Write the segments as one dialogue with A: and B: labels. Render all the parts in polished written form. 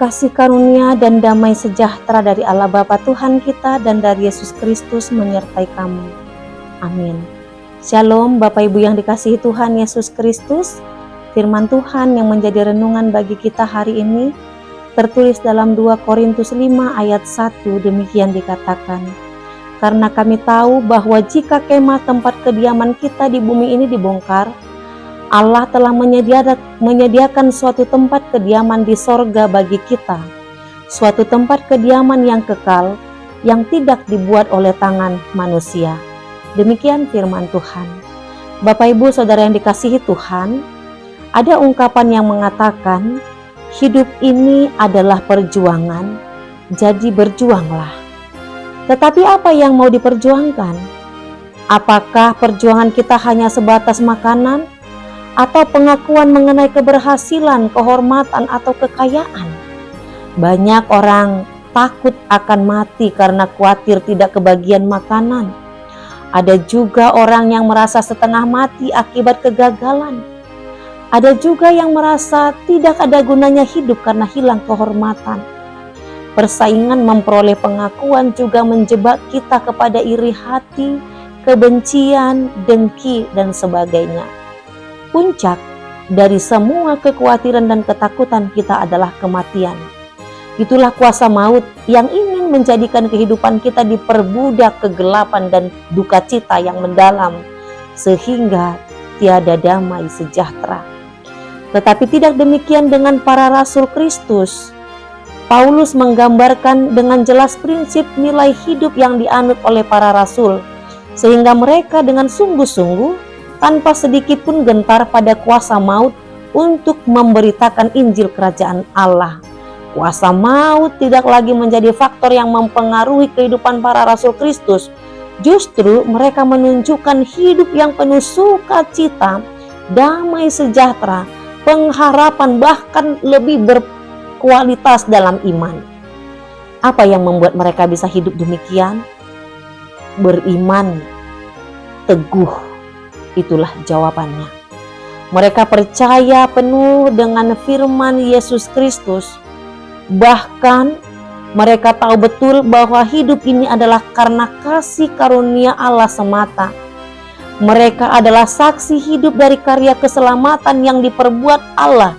A: kasih karunia dan damai sejahtera dari Allah Bapa Tuhan kita dan dari Yesus Kristus menyertai kamu. Amin. Shalom Bapak Ibu yang dikasihi Tuhan Yesus Kristus. Firman Tuhan yang menjadi renungan bagi kita hari ini tertulis dalam 2 Korintus 5 ayat 1, demikian dikatakan. Karena kami tahu bahwa jika kemah tempat kediaman kita di bumi ini dibongkar, Allah telah menyediakan suatu tempat kediaman di sorga bagi kita, suatu tempat kediaman yang kekal, yang tidak dibuat oleh tangan manusia. Demikian firman Tuhan. Bapak Ibu Saudara yang dikasihi Tuhan, ada ungkapan yang mengatakan, hidup ini adalah perjuangan, jadi berjuanglah. Tetapi apa yang mau diperjuangkan? Apakah perjuangan kita hanya sebatas makanan? Atau pengakuan mengenai keberhasilan, kehormatan, atau kekayaan? Banyak orang takut akan mati karena khawatir tidak kebagian makanan. Ada juga orang yang merasa setengah mati akibat kegagalan. Ada juga yang merasa tidak ada gunanya hidup karena hilang kehormatan. Persaingan memperoleh pengakuan juga menjebak kita kepada iri hati, kebencian, dengki, dan sebagainya. Puncak dari semua kekhawatiran dan ketakutan kita adalah kematian. Itulah kuasa maut yang ingin menjadikan kehidupan kita diperbudak kegelapan dan duka cita yang mendalam, sehingga tiada damai sejahtera. Tetapi tidak demikian dengan para rasul Kristus. Paulus menggambarkan dengan jelas prinsip nilai hidup yang dianut oleh para rasul, sehingga mereka dengan sungguh-sungguh tanpa sedikit pun gentar pada kuasa maut untuk memberitakan Injil Kerajaan Allah. Kuasa maut tidak lagi menjadi faktor yang mempengaruhi kehidupan para rasul Kristus. Justru mereka menunjukkan hidup yang penuh sukacita, damai sejahtera, pengharapan, bahkan lebih berkualitas dalam iman. Apa yang membuat mereka bisa hidup demikian? Beriman teguh. Itulah jawabannya. Mereka percaya penuh dengan firman Yesus Kristus. Bahkan mereka tahu betul bahwa hidup ini adalah karena kasih karunia Allah semata. Mereka adalah saksi hidup dari karya keselamatan yang diperbuat Allah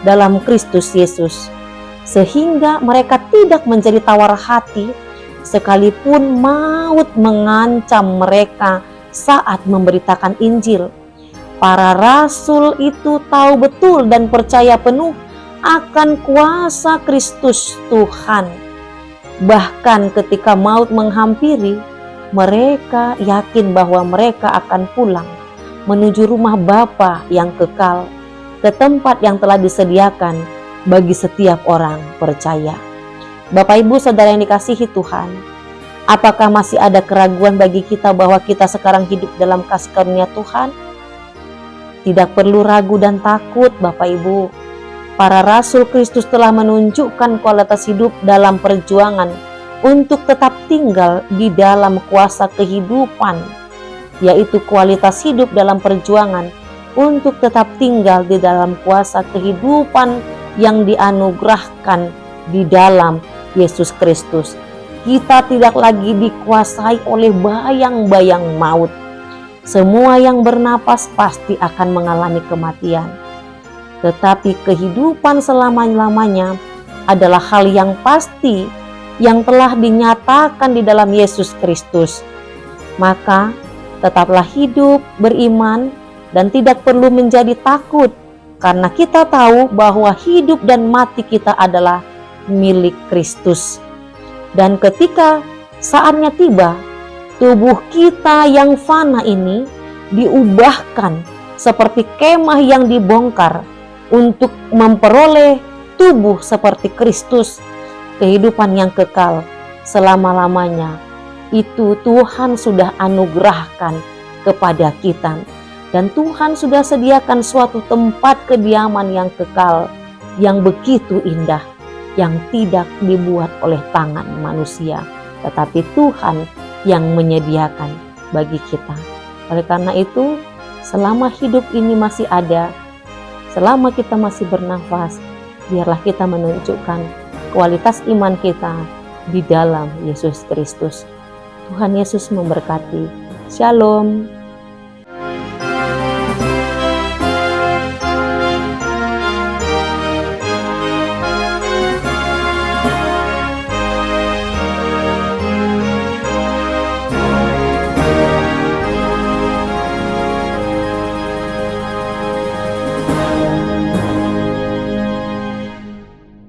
A: dalam Kristus Yesus. Sehingga mereka tidak menjadi tawar hati sekalipun maut mengancam mereka saat memberitakan Injil. Para rasul itu tahu betul dan percaya penuh akan kuasa Kristus Tuhan. Bahkan ketika maut menghampiri, mereka yakin bahwa mereka akan pulang menuju rumah Bapa yang kekal, ke tempat yang telah disediakan bagi setiap orang percaya. Bapak Ibu Saudara yang dikasihi Tuhan, apakah masih ada keraguan bagi kita bahwa kita sekarang hidup dalam kasih karunia Tuhan? Tidak perlu ragu dan takut Bapak Ibu. Para rasul Kristus telah menunjukkan kualitas hidup dalam perjuangan untuk tetap tinggal di dalam kuasa kehidupan, yaitu kualitas hidup dalam perjuangan untuk tetap tinggal di dalam kuasa kehidupan yang dianugerahkan di dalam Yesus Kristus. Kita tidak lagi dikuasai oleh bayang-bayang maut. Semua yang bernapas pasti akan mengalami kematian. Tetapi kehidupan selama-lamanya adalah hal yang pasti yang telah dinyatakan di dalam Yesus Kristus. Maka tetaplah hidup, beriman, dan tidak perlu menjadi takut, karena kita tahu bahwa hidup dan mati kita adalah milik Kristus. Dan ketika saatnya tiba, tubuh kita yang fana ini diubahkan seperti kemah yang dibongkar untuk memperoleh tubuh seperti Kristus, kehidupan yang kekal selama-lamanya. Itu Tuhan sudah anugerahkan kepada kita. Dan Tuhan sudah sediakan suatu tempat kediaman yang kekal, yang begitu indah, yang tidak dibuat oleh tangan manusia, tetapi Tuhan yang menyediakan bagi kita. Oleh karena itu, selama hidup ini masih ada, selama kita masih bernafas, biarlah kita menunjukkan kualitas iman kita di dalam Yesus Kristus. Tuhan Yesus memberkati. Shalom.